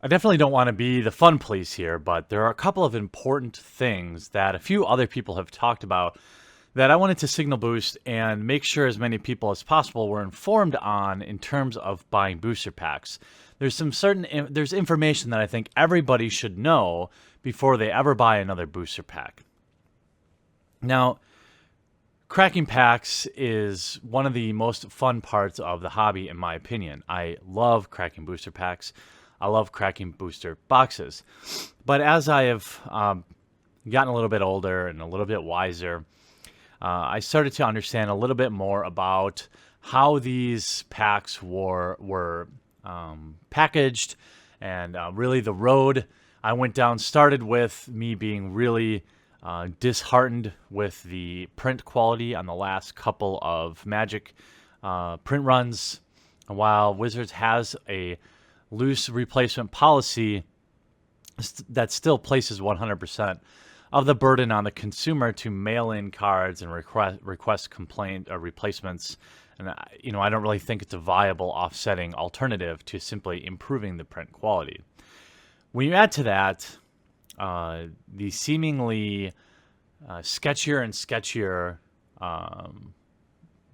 definitely don't want to be the fun police here, but there are a couple of important things that a few other people have talked about that I wanted to signal boost and make sure as many people as possible were informed on in terms of buying booster packs. There's information that I think everybody should know before they ever buy another booster pack. Now, cracking packs is one of the most fun parts of the hobby, in my opinion. I love cracking booster packs. I love cracking booster boxes. But as I have gotten a little bit older and a little bit wiser, I started to understand a little bit more about how these packs were packaged, and really the road I went down started with me being really disheartened with the print quality on the last couple of Magic print runs. While Wizards has a loose replacement policy that still places 100% of the burden on the consumer to mail in cards and request complaint or replacements. And I don't really think it's a viable offsetting alternative to simply improving the print quality. When you add to that the seemingly sketchier and sketchier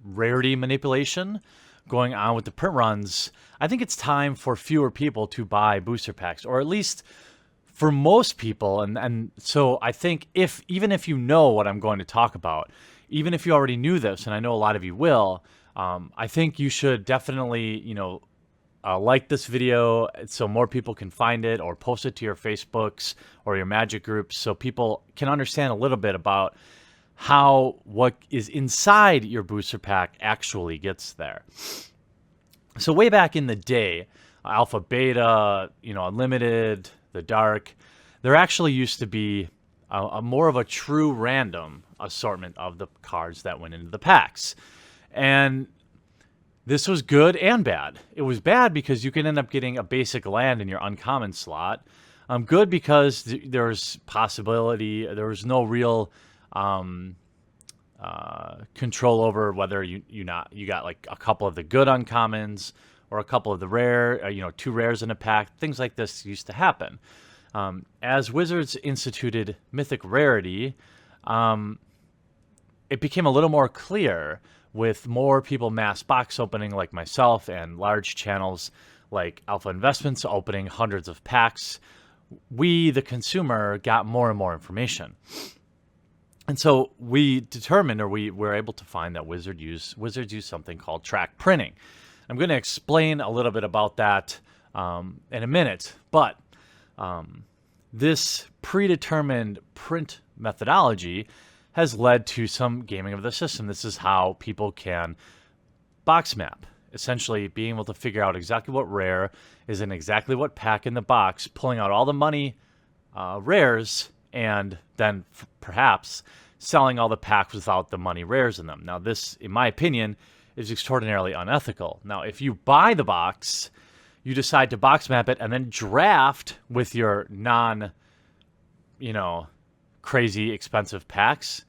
rarity manipulation going on with the print runs, I think it's time for fewer people to buy booster packs, or at least for most people. And so I think even if you know what I'm going to talk about, even if you already knew this, and I know a lot of you will, I think you should definitely, like this video so more people can find it, or post it to your Facebooks or your Magic groups so people can understand a little bit about how what is inside your booster pack actually gets there. So way back in the day, Alpha, Beta, Unlimited, the Dark, there actually used to be a more of a true random assortment of the cards that went into the packs. And this was good and bad. It was bad because you can end up getting a basic land in your uncommon slot. Good because there's possibility, there was no real control over whether you got like a couple of the good uncommons or a couple of the rare, 2 rares in a pack. Things like this used to happen. As Wizards instituted Mythic Rarity, it became a little more clear, with more people mass box opening like myself and large channels like Alpha Investments opening hundreds of packs. We, the consumer, got more and more information. And so we determined, or we were able to find that Wizards use something called track printing. I'm going to explain a little bit about that in a minute, but this predetermined print methodology has led to some gaming of the system. This is how people can box map, essentially being able to figure out exactly what rare is in exactly what pack in the box, pulling out all the money rares, and then perhaps selling all the packs without the money rares in them. Now this, in my opinion, is extraordinarily unethical. Now if you buy the box, you decide to box map it and then draft with your crazy expensive packs,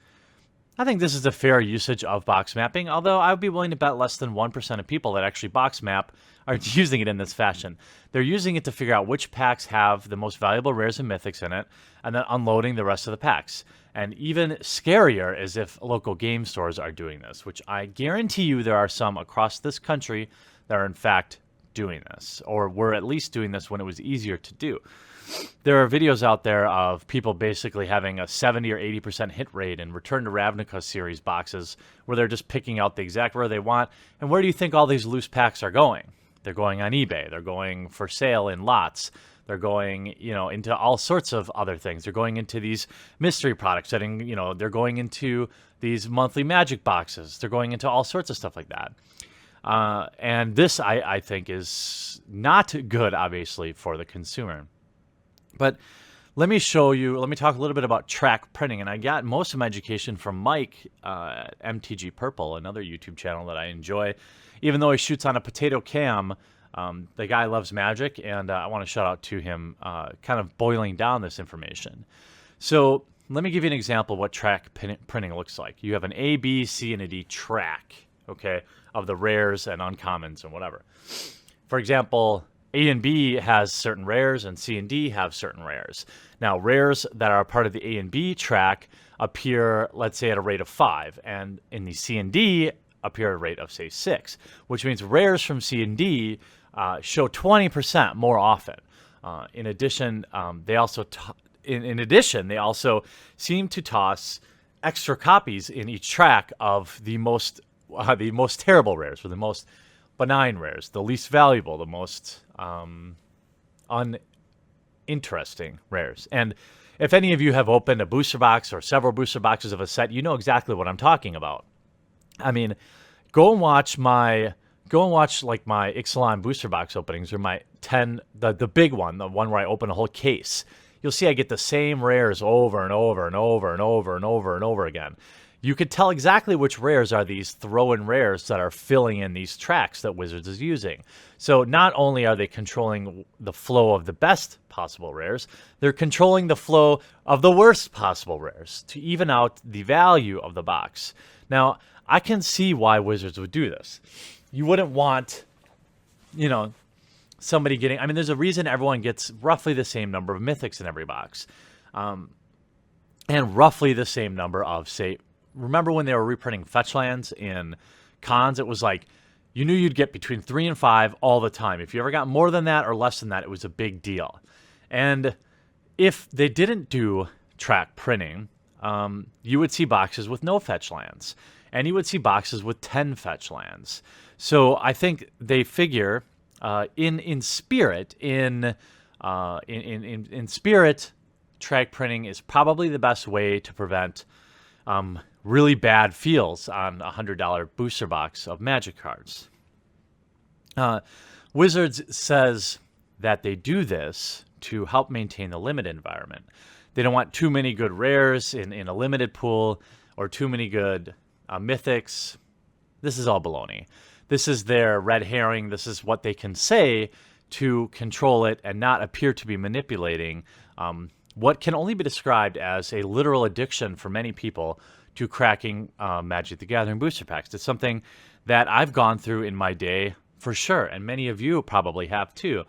I think this is a fair usage of box mapping, although I would be willing to bet less than 1% of people that actually box map are using it in this fashion. They're using it to figure out which packs have the most valuable rares and mythics in it, and then unloading the rest of the packs. And even scarier is if local game stores are doing this, which I guarantee you there are some across this country that are in fact doing this, or were at least doing this when it was easier to do. There are videos out there of people basically having a 70 or 80% hit rate in Return to Ravnica series boxes, where they're just picking out the exact rare they want. And where do you think all these loose packs are going? They're going on eBay. They're going for sale in lots. They're going, into all sorts of other things. They're going into these mystery products. They're going into these monthly Magic boxes. They're going into all sorts of stuff like that. And this, I think, is not good, obviously, for the consumer. But let me talk a little bit about track printing. And I got most of my education from Mike, MTG Purple, another YouTube channel that I enjoy. Even though he shoots on a potato cam, the guy loves Magic, and I want to shout out to him kind of boiling down this information. So let me give you an example of what track printing looks like. You have an A, B, C, and a D track, okay, of the rares and uncommons and whatever. For example, A and B has certain rares, and C and D have certain rares. Now, rares that are part of the A and B track appear, let's say, at a rate of 5, and in the C and D appear at a rate of, say, 6, which means rares from C and D show 20% more often. In addition, they also they also seem to toss extra copies in each track of the most terrible rares, or the most benign rares, the least valuable, the most uninteresting rares. And if any of you have opened a booster box or several booster boxes of a set, you know exactly what I'm talking about. I mean, go and watch like my Ixalan booster box openings, or my 10, the big one, the one where I open a whole case. You'll see I get the same rares over and over and over and over and over and over again. You could tell exactly which rares are these throw-in rares that are filling in these tracks that Wizards is using. So not only are they controlling the flow of the best possible rares, they're controlling the flow of the worst possible rares to even out the value of the box. Now, I can see why Wizards would do this. You wouldn't want, somebody getting... I mean, there's a reason everyone gets roughly the same number of mythics in every box. And roughly the same number of, say... Remember when they were reprinting fetch lands in cons? It was like, you knew you'd get between 3 and 5 all the time. If you ever got more than that or less than that, it was a big deal. And if they didn't do track printing, you would see boxes with no fetch lands. And you would see boxes with 10 fetch lands. So I think they figure in spirit, track printing is probably the best way to prevent really bad feels on a $100 booster box of Magic cards. Wizards says that they do this to help maintain the limited environment. They don't want too many good rares in a limited pool, or too many good mythics. This is all baloney. This is their red herring. This is what they can say to control it and not appear to be manipulating what can only be described as a literal addiction for many people to cracking Magic the Gathering booster packs. It's something that I've gone through in my day for sure, and many of you probably have too,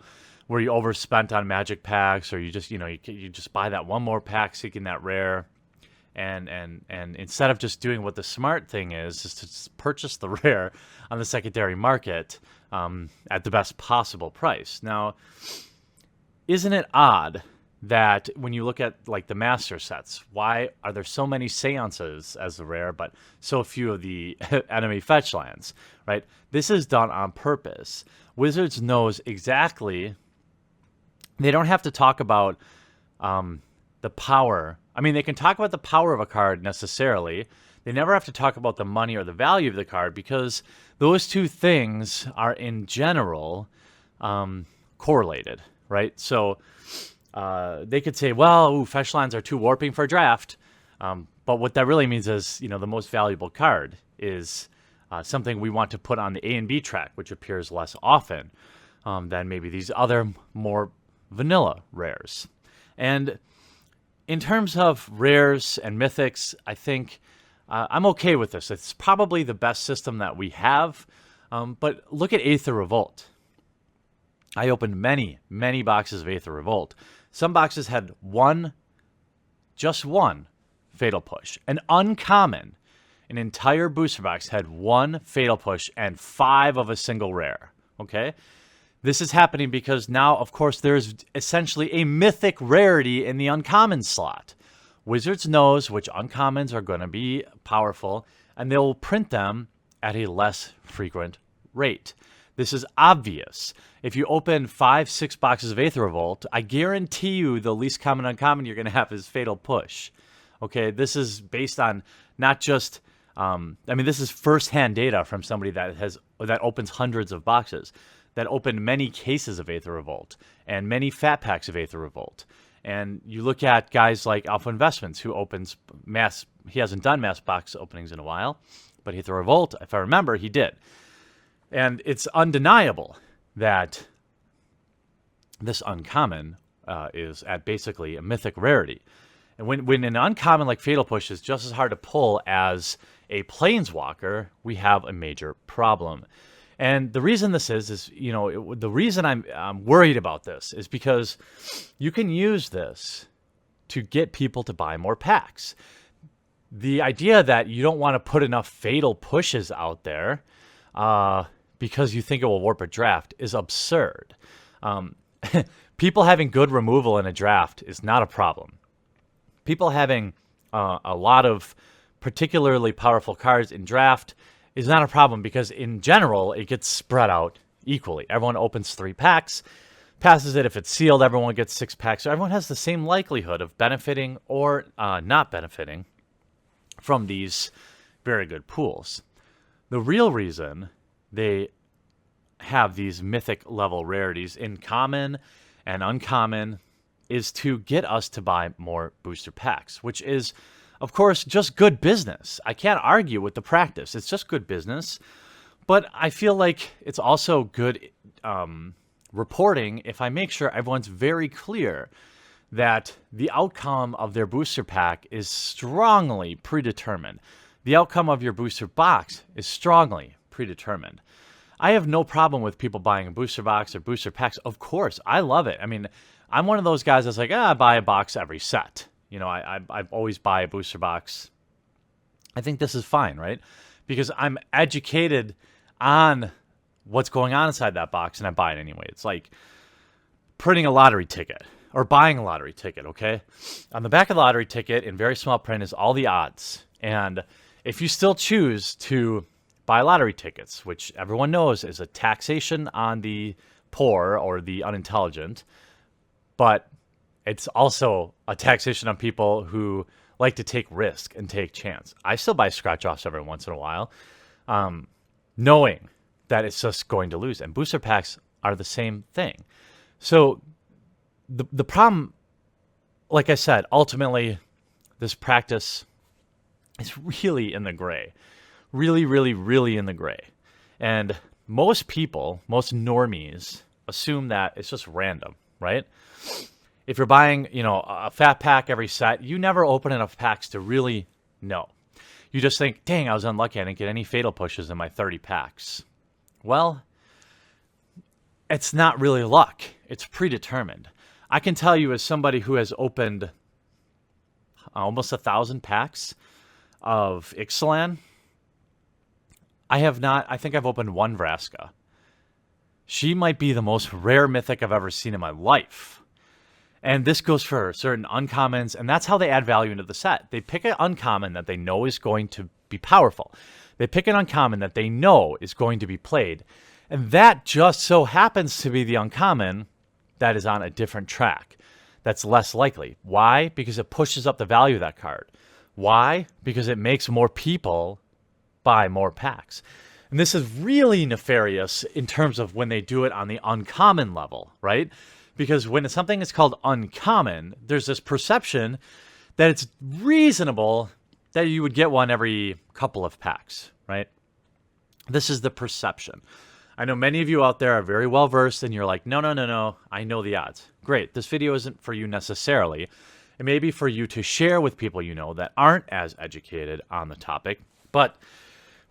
where you overspent on Magic packs, or you just you just buy that one more pack seeking that rare, and instead of just doing what the smart thing is to just purchase the rare on the secondary market at the best possible price. Now, isn't it odd that when you look at like the master sets, why are there so many seances as the rare, but so few of the enemy fetch lands, right? This is done on purpose. Wizards knows exactly. They don't have to talk about the power. I mean, they can talk about the power of a card necessarily. They never have to talk about the money or the value of the card, because those two things are in general correlated, right? So they could say, well, fetch lands are too warping for a draft. But what that really means is, the most valuable card is something we want to put on the A and B track, which appears less often than maybe these other more vanilla rares. And in terms of rares and mythics, I think I'm okay with this. It's probably the best system that we have. But look at Aether Revolt. I opened many, many boxes of Aether Revolt. Some boxes had just one Fatal Push. An uncommon, an entire booster box had one Fatal Push and 5 of a single rare. Okay? This is happening because now, of course, there's essentially a mythic rarity in the uncommon slot. Wizards knows which uncommons are going to be powerful, and they'll print them at a less frequent rate. This is obvious. If you open 5-6 boxes of Aether Revolt, I guarantee you the least common uncommon you're going to have is Fatal Push. Okay, this is based on not just, this is firsthand data from somebody that opens hundreds of boxes, that opened many cases of Aether Revolt and many fat packs of Aether Revolt. And you look at guys like Alpha Investments, who opens mass. He hasn't done mass box openings in a while, but Aether Revolt, if I remember, he did. And it's undeniable that this uncommon is at basically a mythic rarity. And when an uncommon like Fatal Push is just as hard to pull as a Planeswalker, we have a major problem. And the reason this is the reason I'm worried about this is because you can use this to get people to buy more packs. The idea that you don't want to put enough fatal pushes out there because you think it will warp a draft is absurd. People having good removal in a draft is not a problem. People having a lot of particularly powerful cards in draft is not a problem because in general it gets spread out equally. Everyone opens 3 packs, passes it. If it's sealed, everyone gets 6 packs. So everyone has the same likelihood of benefiting or not benefiting from these very good pools. The real reason they have these mythic level rarities in common and uncommon is to get us to buy more booster packs, which is, of course, just good business. I can't argue with the practice. It's just good business. But I feel like it's also good reporting if I make sure everyone's very clear that the outcome of their booster pack is strongly predetermined. The outcome of your booster box is strongly predetermined. I have no problem with people buying a booster box or booster packs. Of course, I love it. I mean, I'm one of those guys that's like, I buy a box every set. I always buy a booster box. I think this is fine, right? Because I'm educated on what's going on inside that box, and I buy it anyway. It's like printing a lottery ticket or buying a lottery ticket, okay? On the back of the lottery ticket in very small print is all the odds. And if you still choose to buy lottery tickets, which everyone knows is a taxation on the poor or the unintelligent, but it's also a taxation on people who like to take risk and take chance. I still buy scratch-offs every once in a while, knowing that it's just going to lose. And booster packs are the same thing. So the problem, like I said, ultimately, this practice is really in the gray. Really, really, really in the gray. And most people, most normies, assume that it's just random, right? If you're buying, a fat pack every set, you never open enough packs to really know. You just think, dang, I was unlucky. I didn't get any fatal pushes in my 30 packs. Well, it's not really luck. It's predetermined. I can tell you as somebody who has opened almost 1,000 packs of Ixalan, I think I've opened 1 Vraska. She might be the most rare mythic I've ever seen in my life. And this goes for certain uncommons, and that's how they add value into the set. They pick an uncommon that they know is going to be powerful. They pick an uncommon that they know is going to be played. And that just so happens to be the uncommon that is on a different track. That's less likely. Why? Because it pushes up the value of that card. Why? Because it makes more people buy more packs. And this is really nefarious in terms of when they do it on the uncommon level, right? Because when something is called uncommon, there's this perception that it's reasonable that you would get one every couple of packs, right? This is the perception. I know many of you out there are very well versed and you're like, no, I know the odds. Great. This video isn't for you necessarily. It may be for you to share with people you know that aren't as educated on the topic. But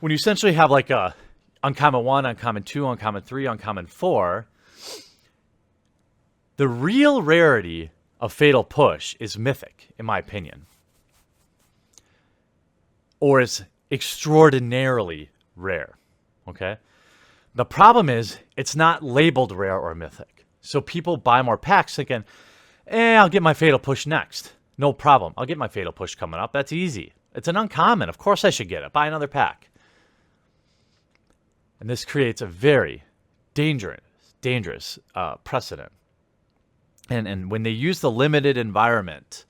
when you essentially have like a uncommon 1, uncommon 2, uncommon 3, uncommon 4, the real rarity of Fatal Push is mythic, in my opinion. Or is extraordinarily rare, okay? The problem is it's not labeled rare or mythic. So people buy more packs thinking, I'll get my Fatal Push next. No problem. I'll get my Fatal Push coming up. That's easy. It's an uncommon. Of course I should get it. Buy another pack. And this creates a very dangerous precedent. And when they use the limited environment,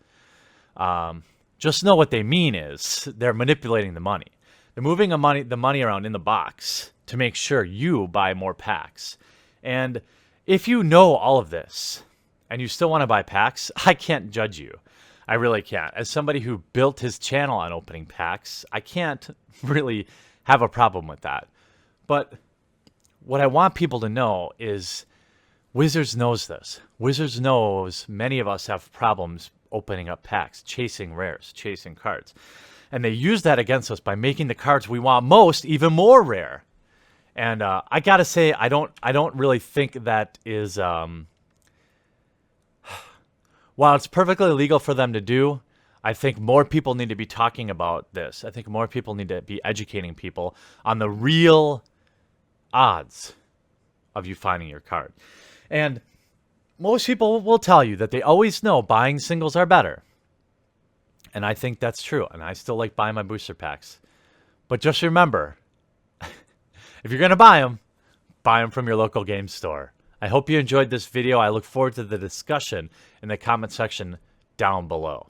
just know what they mean is they're manipulating the money. They're moving the money around in the box to make sure you buy more packs. And if you know all of this and you still want to buy packs, I can't judge you. I really can't. As somebody who built his channel on opening packs, I can't really have a problem with that. But what I want people to know is Wizards knows this. Wizards knows many of us have problems opening up packs, chasing rares, chasing cards. And they use that against us by making the cards we want most even more rare. And I gotta say, I don't really think that is while it's perfectly legal for them to do, I think more people need to be talking about this. I think more people need to be educating people on the real odds of you finding your card. And most people will tell you that they always know buying singles are better. And I think that's true. And I still like buying my booster packs. But just remember, if you're going to buy them from your local game store. I hope you enjoyed this video. I look forward to the discussion in the comment section down below.